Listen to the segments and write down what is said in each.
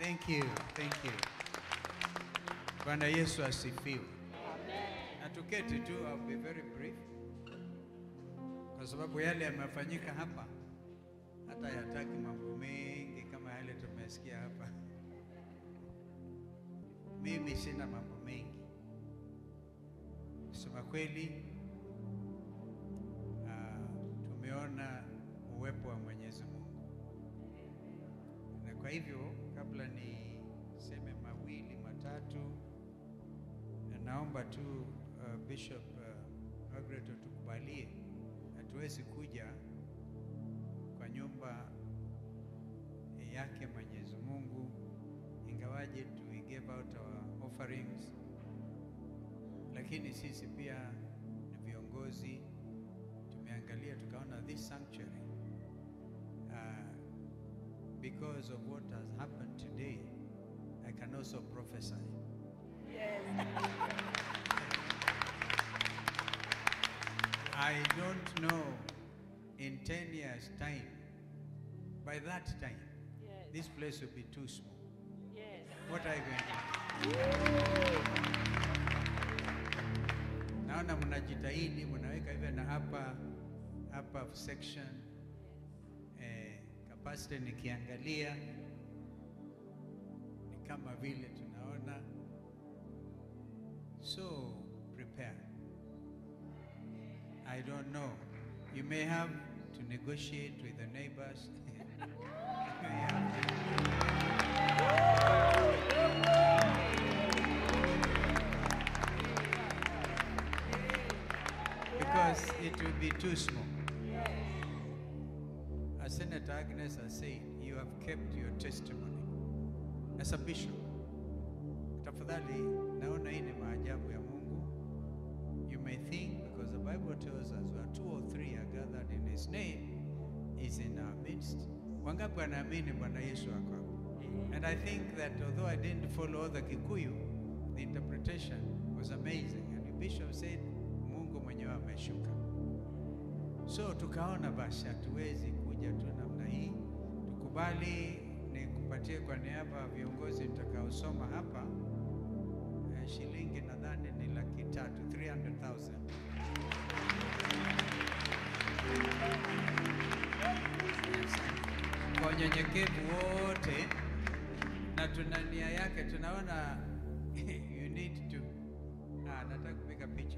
Thank you. Thank you. Bwana Yesu asifiwe. Na tuketi tu, I'll be very brief. Kwa sababu yale yamefanyika hapa hata yataki mambo mengi kama yale tumesikia hapa. Mimi sina mambo mengi. Kusema kweli, tumeona uwepo wa Mwenyezi Mungu. Na kwa hivyo kabla niseme mawili matatu, naomba tu Bishop Margaret tukubalie, hatuwezi kuja kwa nyumba yake Mwenyezi Mungu ingawaje we gave out our offerings, lakini sisi pia ni viongozi. Tumeangalia tukaona this sanctuary, because of what has happened today, I can also prophesy. Yes. I don't know, in 10 years' time, by that time, Yes. this place will be too small. Yes. What are you going to do? Naona mnajitahidi, mnaweka hivi na hapa section. Capacity nikiangalia ni kama vile tunaona. So prepare. I don't know. You may have to negotiate with the neighbors. Because it will be too small. As Senator Agnes has said, you have kept your testimony. As a bishop, tafadhali naona hii ni maajabu ya Mungu. You may think, because the Bible tells us where 2 or 3 are gathered in His name, is in our midst. Wangapi wanaamini Bwana Yesu ako hapo? And I think that although I didn't follow all the Kikuyu, the interpretation was amazing. And the bishop said, Mungu mwenyewe ameshuka. So tukaona basi hatuwezi kuja tu namna hii. Tukubali nikupatie kwa niaba ya viongozi nitakaosoma hapa shilingi nadhani ni 300,000, 300,000. Kwa unyenyekevu wote na tuna nia yake, tunaona you need to nataka kupiga picha.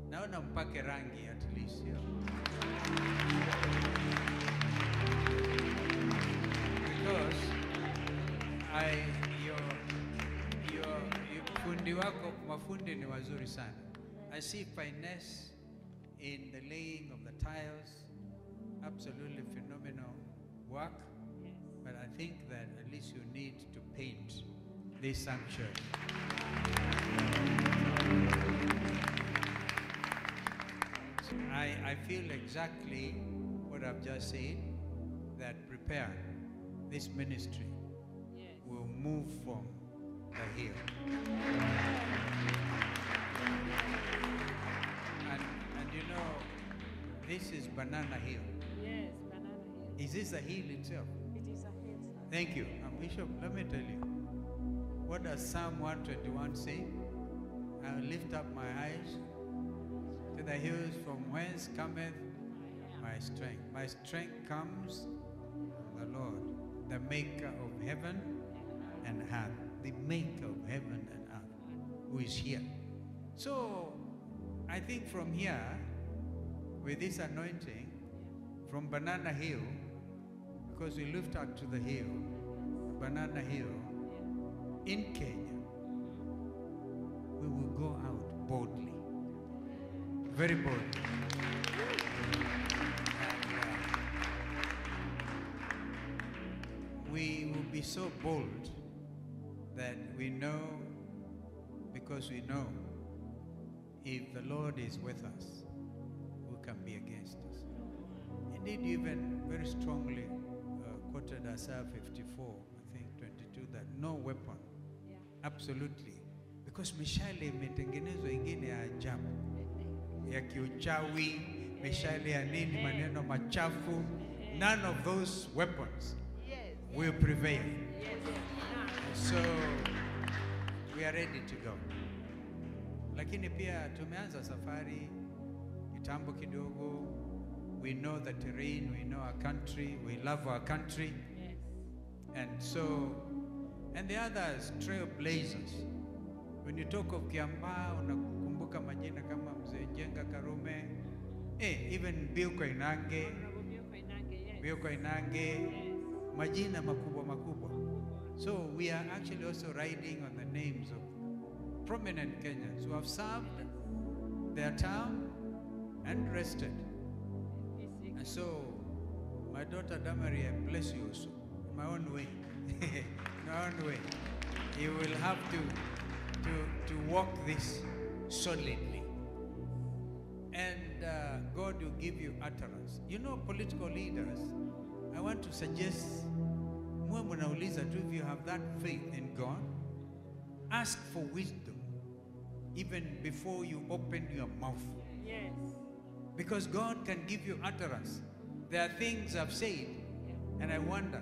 Naona mpake rangi at least. Because fundi wako, mafundi ni wazuri sana. I see finesse in the laying of the tiles. Absolutely phenomenal work. But I think that at least you need to paint this sanctuary. I feel exactly what I've just said, that prepare this ministry will move from the hill. And you know, this is Banana Hill. Yes, Banana Hill. Is this a hill itself? It is a hill, sir. Thank you. Bishop, let me tell you. What does Psalm 121 say? I'll lift up my eyes to the hills, from whence cometh my strength. My strength comes from the Lord, the maker of heaven and earth. The maker of heaven and earth, who is here. So, I think from here, with this anointing, from Banana Hill, because we lift up to the hill, Banana Hill, in Kenya, we will go out boldly. Very boldly. We will be so bold that we know, because we know, if the Lord is with us, who can be against us? Indeed, even very strongly quoted Isaiah 54, I think 22, that no weapon, absolutely, because mishale imetengenezwa ingine ya ajabu, ya kiuchawi, mishale ya nini, maneno machafu, none of those weapons will prevail. are ready to go. Lakini pia tumeanza safari kitambo kidogo. We know the terrain, we know our country, we love our country. Yes. And the others, trailblazers. When you talk of Kiambaa, unakumbuka majina kama Mzee Jenga Karume, even Bioko Inange, Bioko Inange, majina makubwa. So we are actually also riding on the names of prominent Kenyans who have served their term and rested. And so, my daughter Damari, I bless you also, in my own way. In my own way. You will have to walk this solidly. And God will give you utterance. You know, political leaders, I want to suggest, if you have that faith in God, ask for wisdom even before you open your mouth. Yes. Because God can give you utterance. There are things I've said, and I wonder,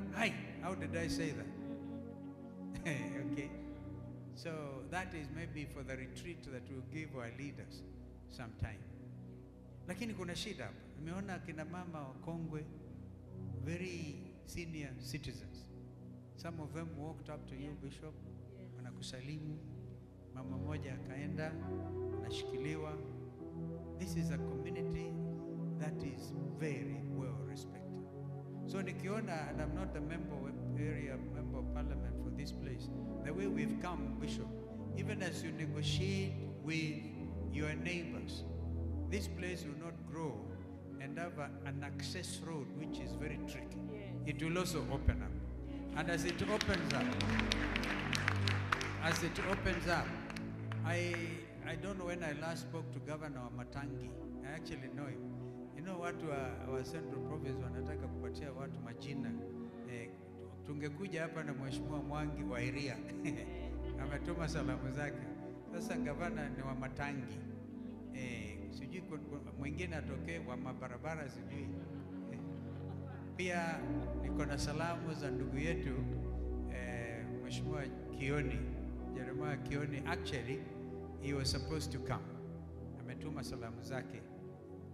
how did I say that? Okay. So that is maybe for the retreat that we'll give our leaders sometime. Lakini kuna shida hapa. Nimeona kina mama wakongwe, very senior citizens. Some of them walked up to you, Bishop, wanakusalimu. Mama moja akaenda, anashikiliwa. This is a community that is very well respected. So nikiona, and I'm not a member of parliament for this place, the way we've come, Bishop, even as you negotiate with your neighbors, this place will not grow and have an access road which is very tricky. Yes. It will also open up. And as it opens up, I don't know when I last spoke to Governor Matangi. I actually know him. You know what our Central Province wanataka kupatia watu majina. Tungekuja hapa na Mheshimiwa Mwangi wa Iria. Ametuma salamu zake. Sasa gavana ni wa Matangi. Sijui mwingine atokee wa mabarabara sijui. Pia niko na salamu za ndugu yetu Mheshimiwa Kioni, Jeremiah Kioni. Actually, he was supposed to come. Ametuma salamu zake.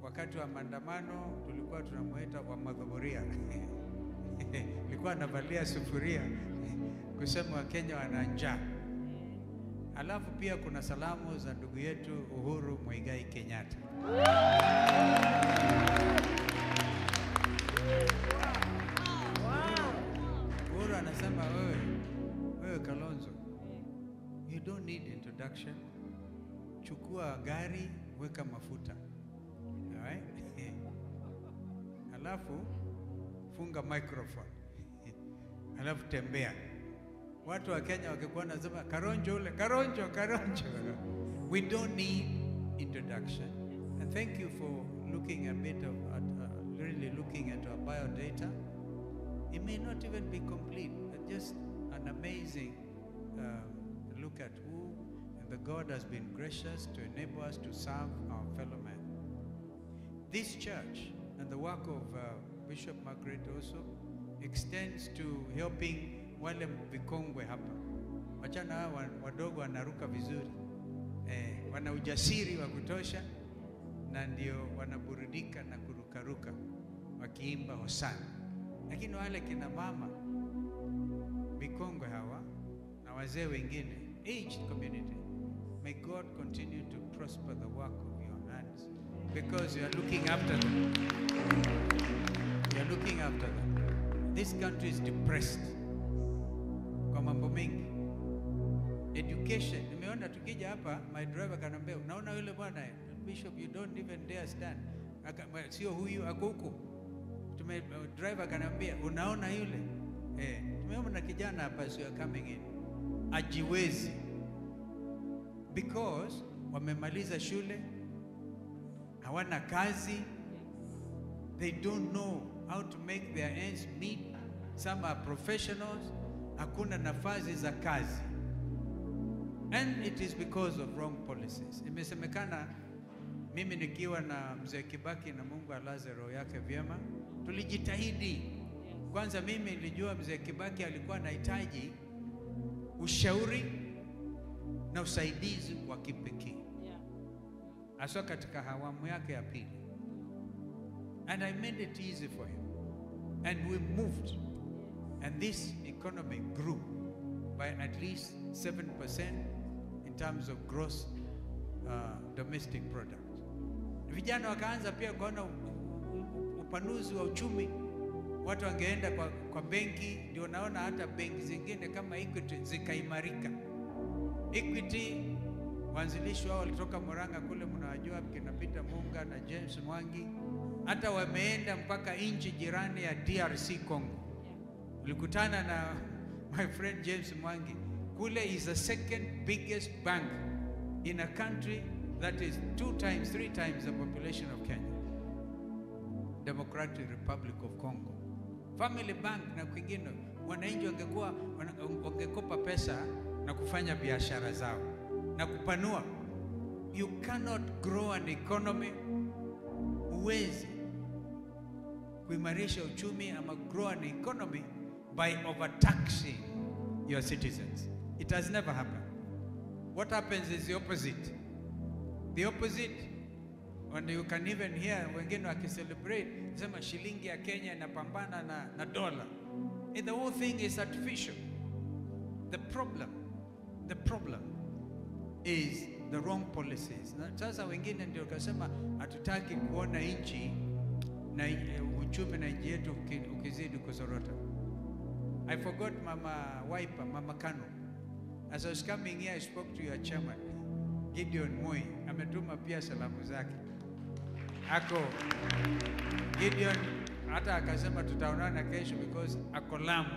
Wakati wa maandamano tulikuwa tunamuita wa madhuburia. Nilikuwa navalia sufuria kusema Wakenya wana njaa. Alafu pia kuna salamu za ndugu yetu Uhuru Muigai Kenyatta. Uhuru anasema wewe Kalonzo, you don't need introduction. Chukua gari, weka mafuta. Alright? Alafu funga microphone. Alafu tembea. Watu wa Kenya wakikuwa nasema Karonjo ule, Karonjo. We don't need introduction. And thank you for looking a bit really looking at our bio data. It may not even be complete, but just an amazing look at who and the God has been gracious to enable us to serve our fellow men. This church and the work of Bishop Margaret also extends to helping wale vikongwe hapa. Wachana hawa wadogo wanaruka vizuri. Wana ujasiri wa kutosha na ndio wanaburudika na kurukaruka wakiimba hosana. Lakini wale kina mama vikongwe hawa na wazee wengine, aged community, may God continue to prosper the work of your hands because you are looking after them. You are looking after them. This country is depressed. Kwa mambo mengi. Education. Nimeona tukija hapa, my driver kanambia, unaona yule bwana, Bishop, you don't even dare stand. Sio huyu ako huko. Driver kanambia, unaona yule? Tumeona kijana hapa sio coming in. Ajiwezi. Because wamemaliza shule, hawana kazi, they don't know how to make their ends meet. Some are professionals, hakuna nafasi za kazi. And it is because of wrong policies. Imesemekana mimi nikiwa na Mzee Kibaki na Mungu alaze roho yake vyema, tulijitahidi. Kwanza mimi nilijua Mzee Kibaki alikuwa anahitaji ushauri na usaidizi wa kipekee, Yeah. hasa katika awamu yake ya pili. And I made it easy for him. And we moved. And this economy grew by at least 7% in terms of gross domestic product. Vijana wakaanza pia kuona upanuzi wa uchumi. Watu wangeenda kwa benki, ndio naona hata benki zingine kama Equity zikaimarika. Equity wanzilishi wao walitoka Murang'a kule, mnawajua kina Peter Munga na James Mwangi, hata wameenda mpaka nchi jirani ya DRC Congo. Ulikutana na my friend James Mwangi kule. Is the second biggest bank in a country that is 2 times, 3 times the population of Kenya, Democratic Republic of Congo. Family Bank na kwingine, wananchi wangekopa pesa na kufanya biashara zao na kupanua. You cannot grow an economy, uwezi kuimarisha uchumi ama grow an economy by overtaxing your citizens. It has never happened. What happens is the opposite. The opposite, when you can even hear wengine wakicelebrate, sema shilingi ya Kenya inapambana na dola. The whole thing is artificial. The problem is the wrong policies. Na sasa wengine ndio kasema hatutaki kuona nchi na uchumi na nchi yetu ukizidi kuzorota. I forgot Mama Wiper, Mama Kano. As I was coming here, I spoke to your chairman, Gideon Moi. Ametuma pia salamu zake. Ako Gideon hata akasema tutaonana kesho because ako Lamu.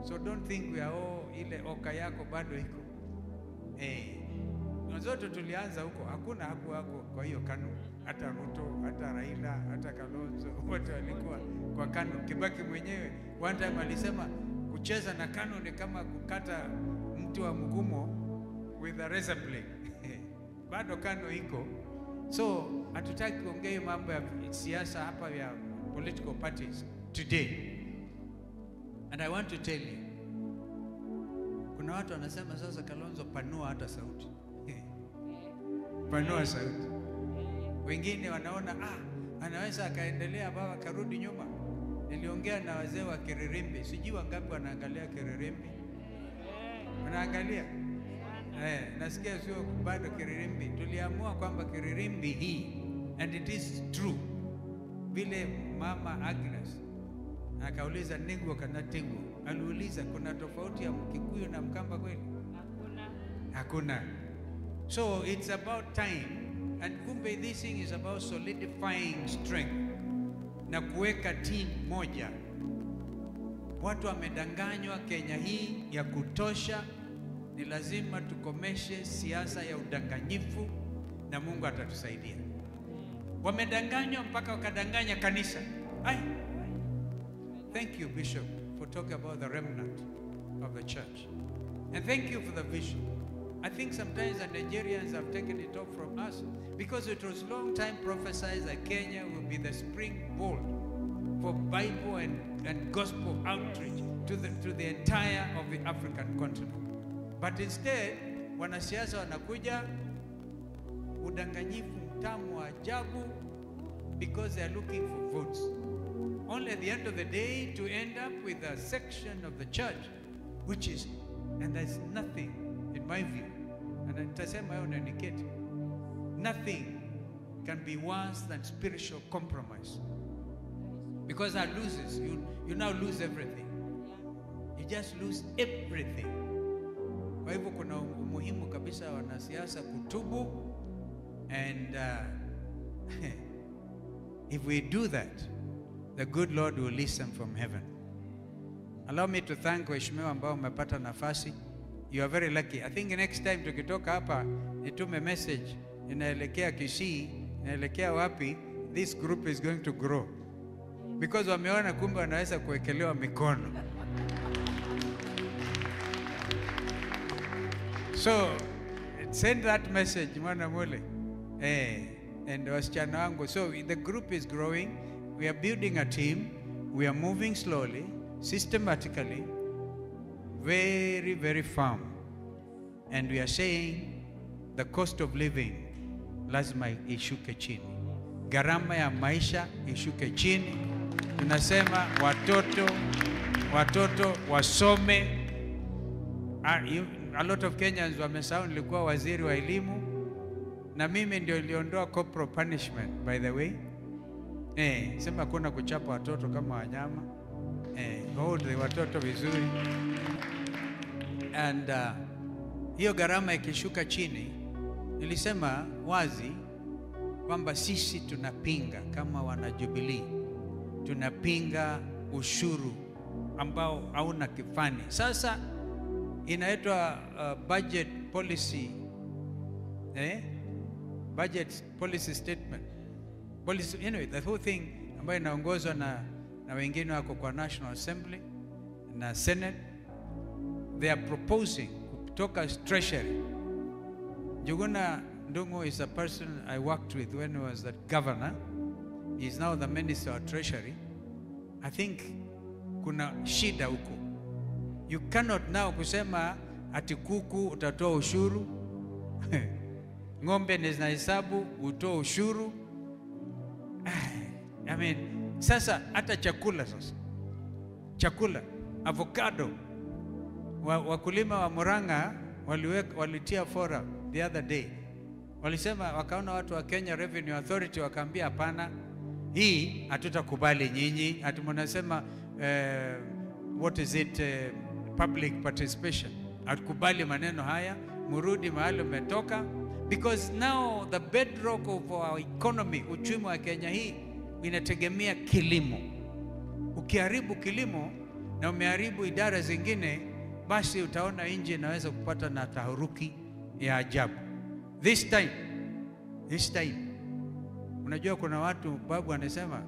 So don't think we are ile oka yako bado iko. Zote tulianza huko, hakuna hapo kwa hiyo Kano, hata Ruto, hata Raila, hata Kalonzo, wote walikuwa kwa Kano. Kibaki mwenyewe one time alisema kucheza na Kano ni kama kukata mti wa mgumo with a razor blade. Bado Kano iko. So hatutaki kuongea mambo ya siasa hapa ya political parties today. And I want to tell you, kuna watu wanasema sasa Kalonzo panua hata sauti. Panua sauti. Wengine wanaona anaweza akaendelea baba karudi nyuma. Niliongea na wazee wa Kiririmbi, sijui wangapi wanaangalia Kiririmbi. Wanaangalia? Nasikia sio bado Kiririmbi. Tuliamua kwamba Kiririmbi hii, and it is true, vile Mama Agnes akauliza Negwa kana Tegwa, aliuliza kuna tofauti ya Mkikuyu na Mkamba kweli? Hakuna. So it's about time, and kumbe this thing is about solidifying strength na kuweka team moja. Watu wamedanganywa Kenya hii ya kutosha. Ni lazima tukomeshe siasa ya udanganyifu na Mungu atatusaidia. Wamedanganywa mpaka wakadanganya kanisa. Thank you, Bishop, for talking about the remnant of the church. And thank you for the vision. I think sometimes the Nigerians have taken it off from us because it was long time prophesied that Kenya will be the springboard for Bible and gospel outreach to the entire of the African continent. But instead, wanasiasa wanakuja udanganyifu mtamu wa ajabu because they are looking for votes. Only at the end of the day to end up with a section of the church which is, and there's nothing in my view, and nitasema hayo na niketi, nothing can be worse than spiritual compromise. Because that loses, you now lose everything. You just lose everything. Kwa hivyo kuna umuhimu kabisa wanasiasa kutubu, and if we do that, the good Lord will listen from heaven. Allow me to thank waheshimiwa ambao umepata nafasi. You are very lucky. I think next time tukitoka hapa nitume message inaelekea Kisii, inaelekea wapi, this group is going to grow. Because wameona kumbe wanaweza kuwekelewa mikono. So send that message mwana mule. And wasichana wangu. So the group is growing. We are building a team. We are moving slowly, systematically, very, very firm. And we are saying the cost of living lazima ishuke chini. Gharama ya maisha ishuke chini. Tunasema watoto wasome. A lot of Kenyans wamesahau nilikuwa waziri wa elimu na mimi ndio niliondoa corporal punishment, by the way. Sema kuna kuchapa watoto kama wanyama. Hold watoto vizuri. And hiyo gharama ikishuka chini, nilisema wazi kwamba sisi tunapinga kama wana Jubilee, tunapinga ushuru ambao hauna kifani. Sasa inaitwa budget policy, budget policy statement. Policy, anyway, the whole thing ambayo inaongozwa na wengine wako kwa National Assembly na Senate, they are proposing kutoka Treasury. Njuguna Ndung'u is a person I worked with when he was the governor. He is now the Minister of Treasury. I think kuna shida huko. You cannot now kusema ati kuku utatoa ushuru, ng'ombe ni zinahesabu utoa ushuru. I mean, sasa hata chakula sasa. Chakula, avocado. Wakulima wa Murang'a walitia fora the other day. Walisema wakaona watu wa Kenya Revenue Authority wakaambia hapana, hii hatutakubali nyinyi. Mnasema what is it, public participation. Hatukubali maneno haya, murudi mahali umetoka, because now the bedrock of our economy, uchumi wa Kenya hii inategemea kilimo. Ukiharibu kilimo na umeharibu idara zingine, basi utaona nchi inaweza kupata na taharuki ya ajabu. This time, unajua kuna watu babu anasema,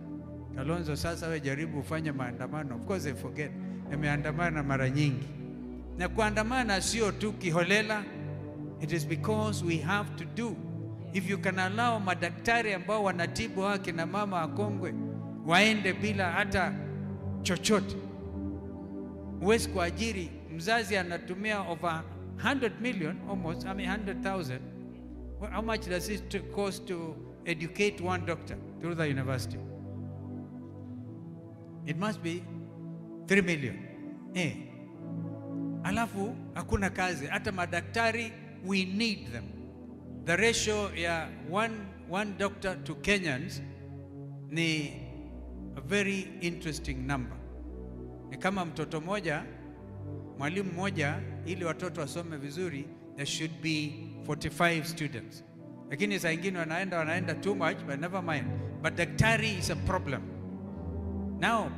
Kalonzo, sasa we jaribu ufanye maandamano. Of course they forget, nimeandamana mara nyingi. Na kuandamana sio tu kiholela, it is because we have to do. If you can allow madaktari ambao wanatibu haki na mama wakongwe waende bila hata chochote, uwezi kuajiri mzazi anatumia over 100 million, almost, 100,000. How much does it cost to educate one doctor through the university? It must be 3 million. Alafu hakuna kazi, hata madaktari we need them. The ratio ya one doctor to Kenyans ni a very interesting number. Ni kama mtoto moja, mwalimu moja, ili watoto wasome vizuri, there should be 45 students. Lakini saa ingine wanaenda too much, but never mind. But daktari is a problem. Now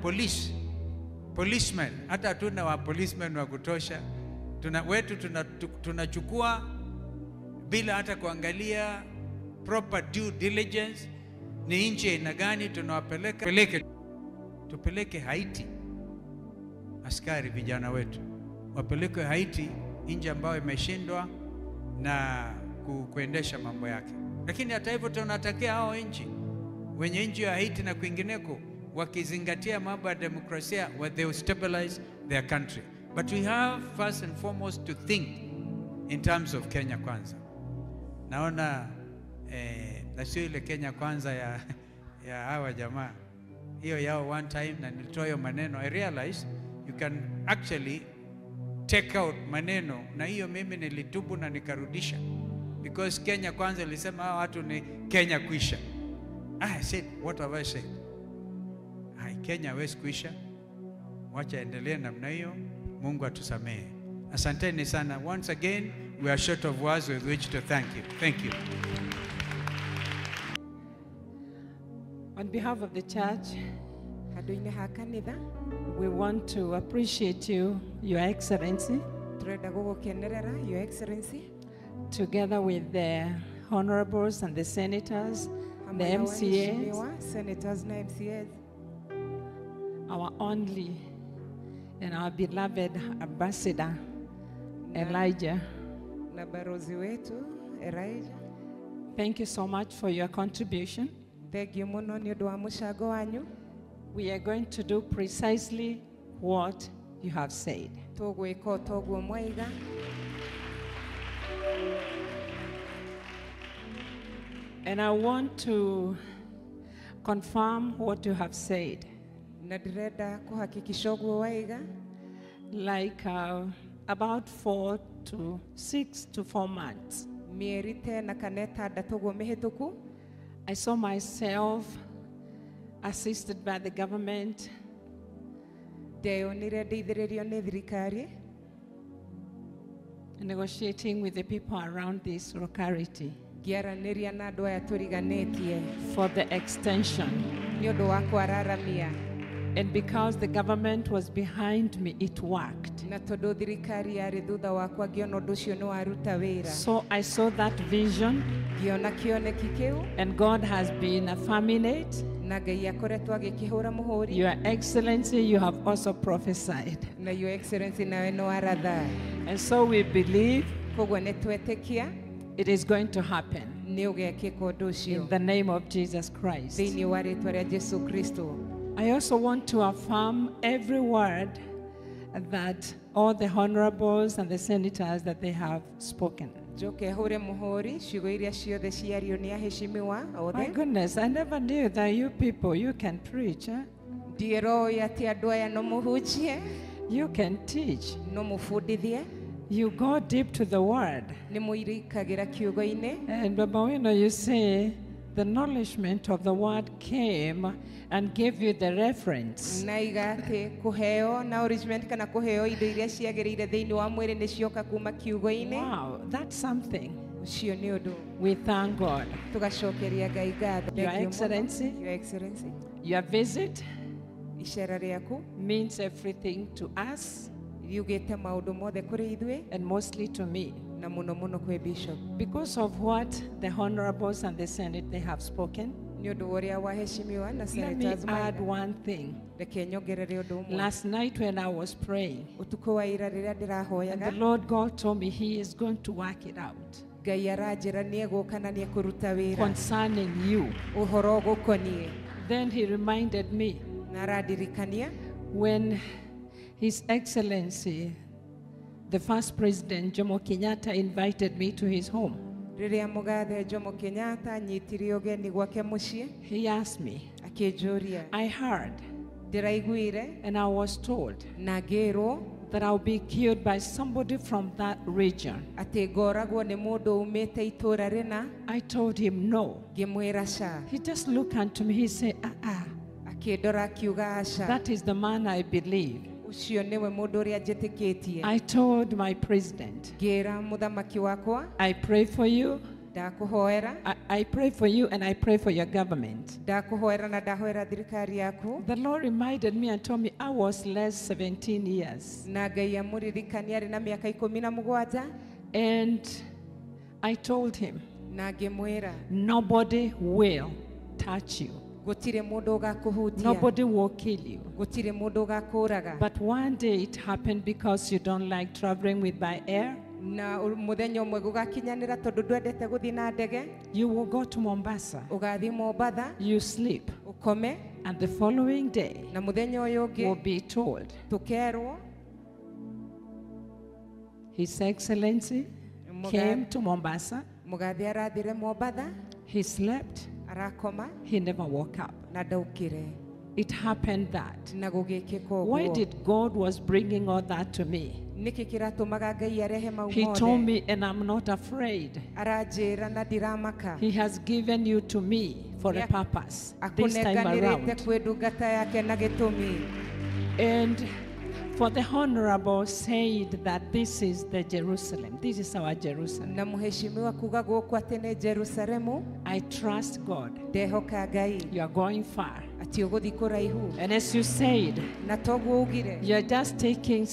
policemen, hata hatuna wa policemen wa kutosha. Tunachukua bila hata kuangalia proper due diligence, ni nchi aina gani tupeleke Haiti. Askari vijana wetu wapeleke Haiti, nchi ambayo imeshindwa na kuendesha mambo yake. Lakini hata hivyo tunatakia hao nchi wenye nchi ya Haiti na kwingineko wakizingatia mambo ya demokrasia, where they will stabilize their country. But we have first and foremost to think in terms of Kenya kwanza. Naona na sio ile Kenya kwanza ya hawa jamaa, hiyo yao one time, na nilitoa hiyo maneno. I realize you can actually take out maneno, na hiyo mimi nilitubu na nikarudisha, because Kenya kwanza ilisema hawa watu ni Kenya kuisha. I said, what have I said? Kenya hawezi kuisha, wacha endelee namna hiyo. Mungu atusamehe. Asanteni sana. Once again, we are short of words with which to thank you. Thank you. On behalf of the church, we want to appreciate you, Your Excellency, Your Excellency, together with the honorables and the senators, the MCAs, senators and MCAs, our only and our beloved ambassador, Elijah. Thank you so much for your contribution. We are going to do precisely what you have said. And I want to confirm what you have said. Na ndirenda kuhakikisha ũguo waiga. Like about 4 to 6 to 4 months. Mieri tena kana ĩtandatũ ũguo mĩhĩtũku. I saw myself assisted by the government. Ndeyonire ndeithĩrĩrio nĩ thirikari. Negotiating with the people around this locality Ngĩaranĩria na andũ aya tũriganĩtie. for the extension. Nĩ ũndũ wa kwararamia. And because the government was behind me, it worked. Na tondũ thirikari yarĩ thutha wakwa ngĩona ũndũ ũcio nĩ waruta wĩra. So I saw that vision, Ngĩona kĩoneki kĩu. and God has been affirming it. Na Ngai akoretwo agĩkĩhũra mũhũri. Your Excellency, you have also prophesied. Na Your Excellency nawe nĩ waratha. And so we believe Koguo nĩ twetĩkia it is going to happen nĩ ũgekĩka ũndũ ũcio. in the name of Jesus Christ. Thĩinĩ wa rĩĩtwa rĩa Jesu Kristo. I also want to affirm every word that all the honorables and the senators that they have spoken. Njoke hũre mũhũri ciugo iria ciothe ciario nĩ aheshimiwa My othe. goodness, I never knew that you people, you can preach. Ndiĩroĩ atĩ andũ aya no mũhunjie, You can teach. no mũbundithie, You go deep to the word. nĩ mũirikagĩra kiugo-inĩ. And Baba Wino, you say the acknowledgement of the word came and gave you the reference. Na iga atĩ kũheo na encouragement kana kũheo indo iria ciagĩrĩire thĩinĩ wa mwĩrĩ nĩ cioka kuma kiugo-inĩ. Wow, that's something. Ũcio nĩ ũndũ. We thank God. Tũgacokeria Ngai ngatho. Your Thank you mũno. Excellency. Your Excellency. Your visit Icera rĩaku means everything to us riugĩte maũndũ mothe kũrĩ ithuĩ and mostly to me. na mũno mũno kwĩ Bishop. Because of what the honorables and the Senate they have spoken, Nĩ ũndũ wa ũrĩa waheshimiwa na let me senators add mothe. one thing. Reke nyongerere ũndũ ũmwe. Last night when I was praying, Ũtukũ wa ira rĩrĩa and the ndĩrahoyaga, Lord God told me He is going to work it out Ngai aranjĩra nĩ egũka na nĩ ekũruta wĩra concerning you. ũhoro ũgũkoniĩ. Then He reminded me Na arandirikania when His Excellency, the first President Jomo Kenyatta, invited me to his home. rĩrĩa mũgathe Jomo Kenyatta anyitire ũgeni gwake mũciĩ, He asked me, akĩnjũria, I heard ndĩraiguire and I was told na ngĩrwo that I'll be killed by somebody from that region. atĩ ngoragwo nĩ mũndũ umĩte itũũra rĩna. I told him no. Ngĩmwĩra ca. He just looked unto me. He said, Akĩndora akiuga aca. that is the man I believe. Ũcio nĩwe mũndũ ũrĩa njĩtĩkĩtie. I told my president, Ngĩra mũthamaki wakwa, I pray for you. ndakũhoera, I pray for you and I pray for your government. ndakũhoera na ndahoera thirikari yaku. The Lord reminded me and told me I was less 17 years. Na Ngai amũririkania arĩ na mĩaka 17. And I told him, Na ngĩmwĩra, nobody will touch you. gũtirĩ mũndũ ũgakũhutia. Nobody will kill you. Gũtirĩ mũndũ ũgakũraga. But one day it happened because you don't like traveling with by air. Na mũthenya ũmwe gũgakinyanĩra tondũ ndwendete gũthiĩ na ndege. You will go to Mombasa. Ũgathiĩ Mombatha, You sleep. ũkome, And the following day na mũthenya ũyũ will ũngĩ be told, tũkerwo His Excellency came to Mombasa. mũgathe arathire Mombatha, He slept. arakoma He never woke up. na ndaukire. It happened that. Na gũgĩkĩka Why ũguo. did God was bringing all that to me? Nĩkĩ kĩratũmaga Ngai arehe mau He mothe? told me, and I'm not afraid. Aranjĩra na ndiramaka. He has given you to me for a Yeah. purpose this time Akũnenganĩrĩte around. kwĩ ndungata yake na gĩtũmi. And for the honorable said that this is the Jerusalem. This is our Jerusalem. Na mũheshimiwa kuga gũkũ atĩ nĩ Jerusalemu. I trust God. Ndehoka Ngai You are going far. atĩ ũgũthiĩ kũraihu. And as you said, Na toguo ugire you're just taking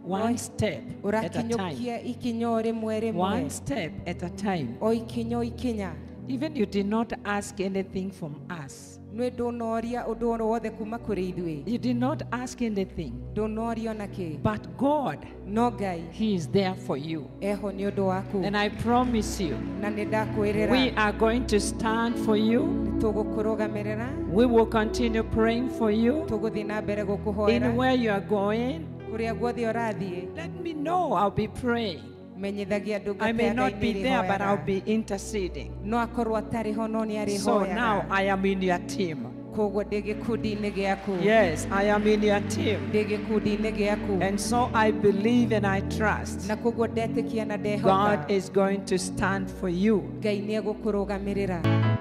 one step at a time. ũrakinyũkia ikinya o rĩmwe One rĩmwe. step at a time. O ikinya o ikinya. Even you did not ask anything from us. Nĩ ndũnoria ũndũ o wothe kuma kũrĩ ithuĩ. You did not ask anything. Ndũnoria ona kĩ. But God, No Ngai He is there for you. eho nĩ ũndũ waku. And I promise you, Na nĩ ndakwĩrĩra we are going to stand for you. nĩ tũgũkũrũgamĩrĩra. We will continue praying for you. Tũgũthiĩ na mbere gũkũhoera. In where you are going, Kũrĩa guothe ũrathiĩ. let me know. I'll be praying. menyithagia ndungata I may ya not Ngai be nĩ there, but I'll ĩhoyaga. be interceding. No akorwo atarĩ ho no nĩ So now arĩhoyaga. I am in your team. Koguo ndĩ gĩkundi-inĩ gĩaku. Yes, I am in your team. Ndĩ gĩkundi-inĩ gĩaku. And so I believe and I trust Na koguo ndetĩkia na ndehoka. God is going to stand for you. Ngai nĩ egũkũrũgamĩrĩra.